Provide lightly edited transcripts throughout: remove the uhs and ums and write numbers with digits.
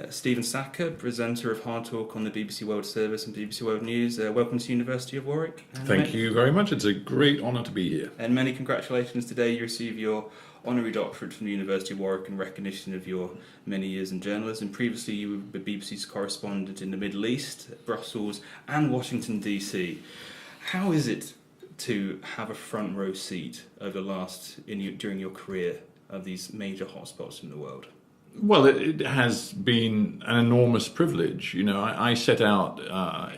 Stephen Sackur, presenter of HARDtalk on the BBC World Service and BBC World News. Welcome to the University of Warwick. Thank you very much. It's a great honour to be here. And many congratulations today. You receive your honorary doctorate from the University of Warwick in recognition of your many years in journalism. Previously, you were BBC's correspondent in the Middle East, Brussels, and Washington, DC. How is it to have a front row seat over during your career of these major hotspots in the world? Well, it has been an enormous privilege. You know, I set out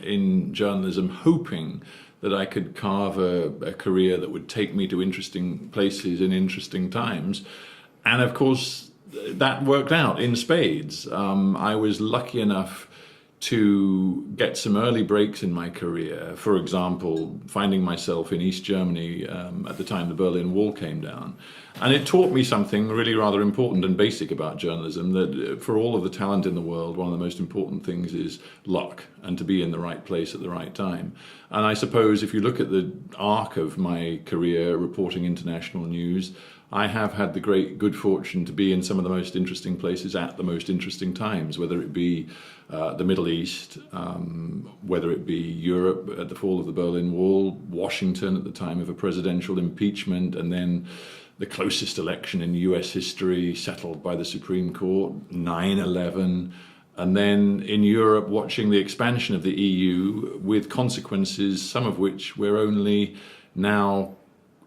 in journalism hoping that I could carve a career that would take me to interesting places in interesting times. And of course, that worked out in spades. I was lucky enough to get some early breaks in my career. For example, finding myself in East Germany at the time the Berlin Wall came down. And it taught me something really rather important and basic about journalism, that for all of the talent in the world, one of the most important things is luck and to be in the right place at the right time. And I suppose if you look at the arc of my career reporting international news, I have had the great good fortune to be in some of the most interesting places at the most interesting times, whether it be the Middle East, whether it be Europe at the fall of the Berlin Wall, Washington at the time of a presidential impeachment, and then the closest election in US history settled by the Supreme Court, 9/11, and then in Europe watching the expansion of the EU with consequences, some of which we're only now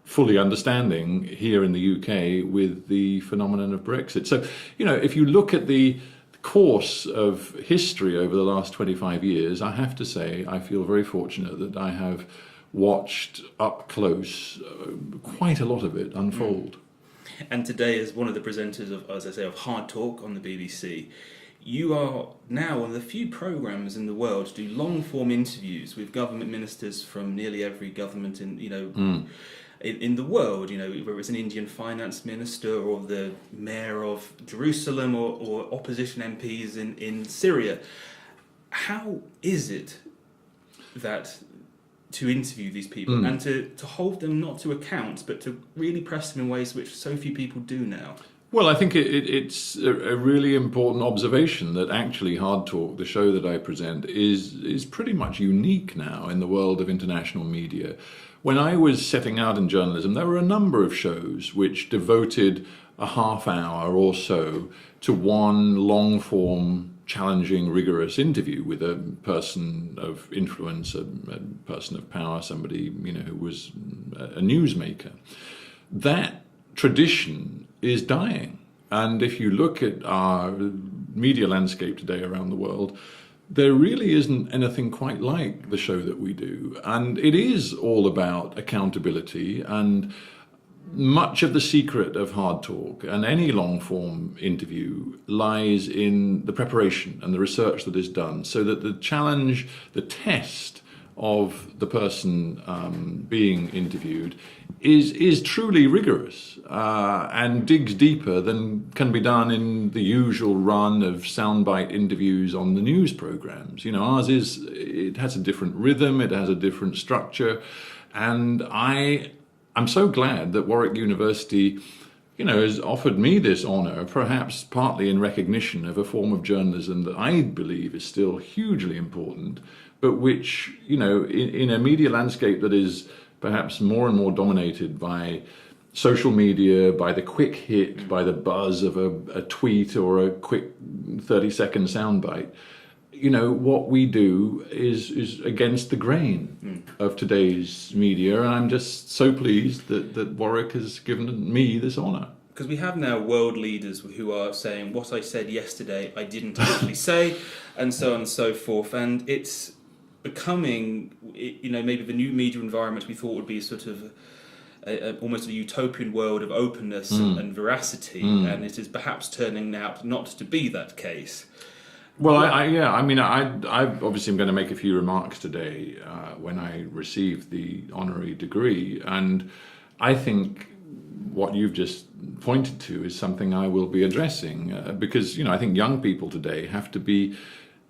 fully understanding here in the UK with the phenomenon of Brexit. So, you know, if you look at the course of history over the last 25 years, I have to say I feel very fortunate that I have watched up close quite a lot of it unfold. And today, as one of the presenters of, as I say, of HARDtalk on the BBC, you are now one of the few programmes in the world to do long-form interviews with government ministers from nearly every government in the world. You know, whether it's an Indian finance minister or the mayor of Jerusalem or opposition MPs in Syria. How is it that to interview these people and to hold them not to account, but to really press them in ways which so few people do now? Well, I think it's a really important observation that actually HARDtalk, the show that I present, is pretty much unique now in the world of international media. When I was setting out in journalism, there were a number of shows which devoted a half hour or so to one long-form, challenging, rigorous interview with a person of influence, a person of power, somebody who was a newsmaker. That tradition is dying, and if you look at our media landscape today around the world, there really isn't anything quite like the show that we do, and it is all about accountability. And much of the secret of HARDtalk and any long-form interview lies in the preparation and the research that is done, so that the challenge, the test of the person being interviewed is truly rigorous and digs deeper than can be done in the usual run of soundbite interviews on the news programs. You know, ours it has a different rhythm, it has a different structure, and I'm so glad that Warwick University, has offered me this honour, perhaps partly in recognition of a form of journalism that I believe is still hugely important, but which, in a media landscape that is perhaps more and more dominated by social media, by the quick hit, by the buzz of a tweet or a quick 30-second soundbite, what we do is against the grain of today's media, and I'm just so pleased that Warwick has given me this honour. Because we have now world leaders who are saying, what I said yesterday, I didn't actually say, and so on and so forth, and it's becoming, maybe the new media environment we thought would be sort of almost a utopian world of openness and veracity, and it is perhaps turning out not to be that case. Well, I obviously am going to make a few remarks today when I receive the honorary degree, and I think what you've just pointed to is something I will be addressing because I think young people today have to be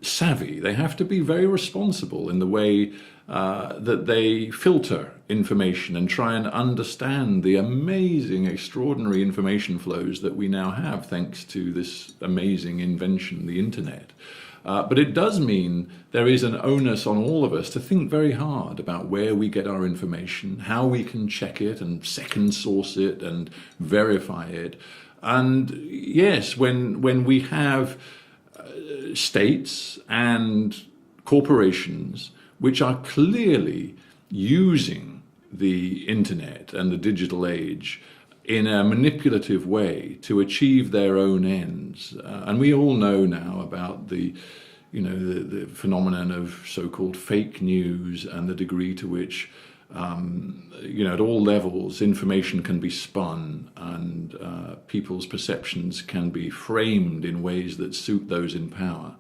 savvy. They have to be very responsible in the way that they filter information and try and understand the amazing, extraordinary information flows that we now have thanks to this amazing invention, the internet. But it does mean there is an onus on all of us to think very hard about where we get our information, how we can check it and second source it and verify it. And yes, when we have states and corporations which are clearly using the internet and the digital age in a manipulative way to achieve their own ends. And we all know now about the phenomenon of so-called fake news and the degree to which, at all levels, information can be spun and people's perceptions can be framed in ways that suit those in power.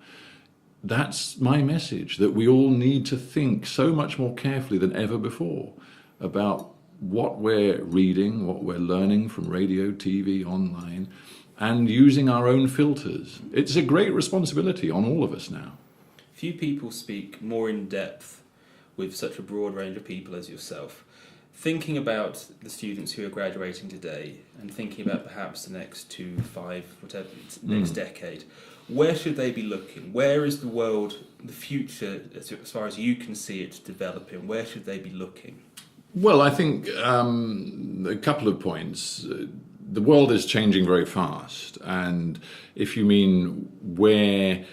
That's my message, that we all need to think so much more carefully than ever before about what we're reading, what we're learning from radio, TV, online, and using our own filters. It's a great responsibility on all of us now. Few people speak more in depth with such a broad range of people as yourself. Thinking about the students who are graduating today and thinking about perhaps the next 2, 5, whatever, next decade, where should they be looking? Where is the world, the future, as far as you can see it, developing? Where should they be looking? Well, I think a couple of points. The world is changing very fast, and if you mean where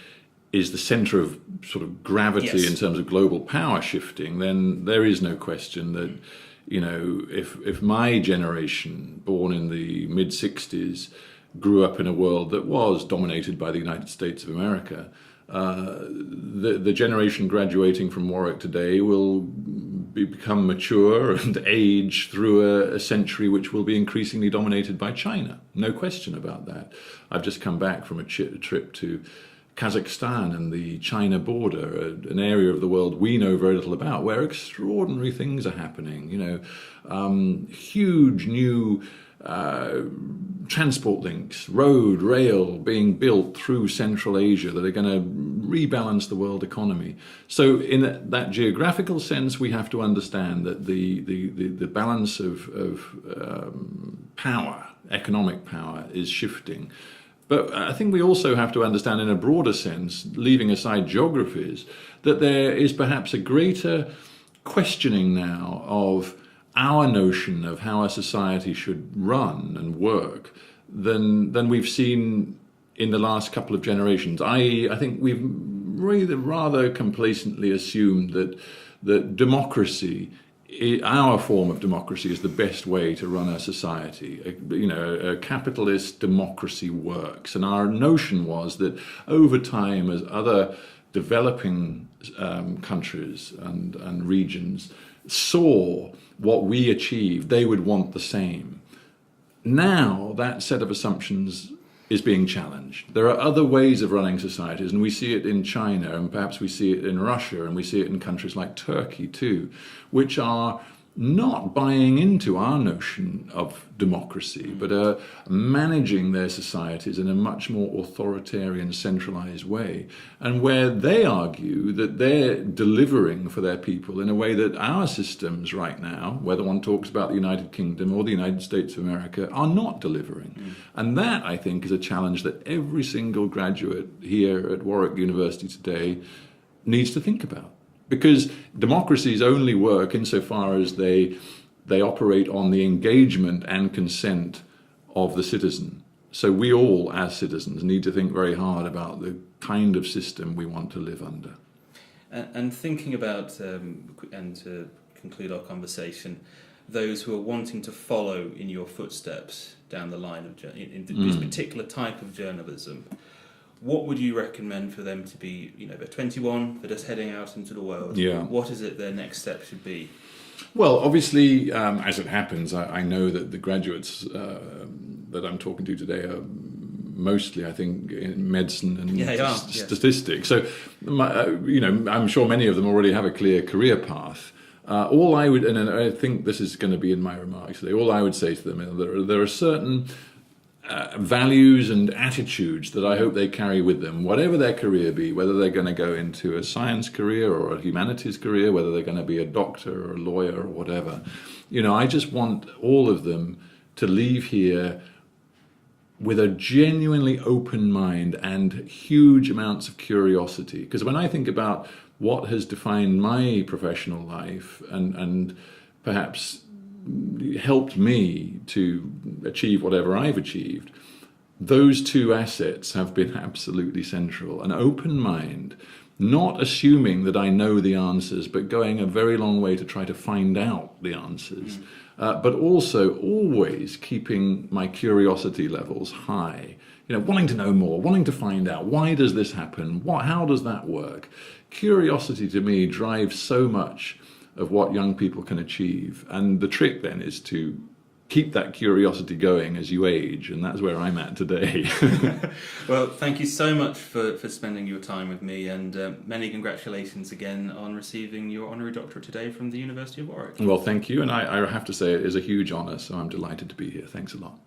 is the centre of sort of gravity in terms of global power shifting, then there is no question that, if my generation, born in the mid-60s, grew up in a world that was dominated by the United States of America, the generation graduating from Warwick today will become mature and age through a century which will be increasingly dominated by China. No question about that. I've just come back from a trip to Kazakhstan and the China border, an area of the world we know very little about, where extraordinary things are happening. Huge new transport links, road, rail being built through Central Asia that are going to rebalance the world economy. So in that geographical sense, we have to understand that the balance of power, economic power, is shifting. But I think we also have to understand in a broader sense, leaving aside geographies, that there is perhaps a greater questioning now of our notion of how a society should run and work than we've seen in the last couple of generations. I think we've really rather complacently assumed that democracy, our form of democracy, is the best way to run a society. A capitalist democracy works. And our notion was that over time, as other developing countries and regions saw what we achieved, they would want the same. Now that set of assumptions is being challenged. There are other ways of running societies, and we see it in China, and perhaps we see it in Russia, and we see it in countries like Turkey too, which are not buying into our notion of democracy, but are managing their societies in a much more authoritarian, centralized way, and where they argue that they're delivering for their people in a way that our systems right now, whether one talks about the United Kingdom or the United States of America, are not delivering. And that, I think, is a challenge that every single graduate here at Warwick University today needs to think about. Because democracies only work insofar as they operate on the engagement and consent of the citizen. So we all, as citizens, need to think very hard about the kind of system we want to live under. And thinking about, and to conclude our conversation, those who are wanting to follow in your footsteps down the line of in this particular type of journalism, what would you recommend for them to be? They're 21, they're just heading out into the world. Yeah. What is it their next step should be? Well, obviously, as it happens, I know that the graduates that I'm talking to today are mostly, I think, in medicine and statistics. So, I'm sure many of them already have a clear career path. All I would, and I think this is going to be in my remarks today, all I would say to them is there are certain values and attitudes that I hope they carry with them, whatever their career be, whether they're going to go into a science career or a humanities career, whether they're going to be a doctor or a lawyer or whatever. I just want all of them to leave here with a genuinely open mind and huge amounts of curiosity. Because when I think about what has defined my professional life and perhaps helped me to achieve whatever I've achieved, those two assets have been absolutely central. An open mind, not assuming that I know the answers, but going a very long way to try to find out the answers. But also always keeping my curiosity levels high. Wanting to know more, wanting to find out, why does this happen? How does that work? Curiosity to me drives so much of what young people can achieve. And the trick then is to keep that curiosity going as you age, and that's where I'm at today. Well, thank you so much for spending your time with me, and many congratulations again on receiving your honorary doctorate today from the University of Warwick. Well, thank you, and I have to say it is a huge honour, so I'm delighted to be here. Thanks a lot.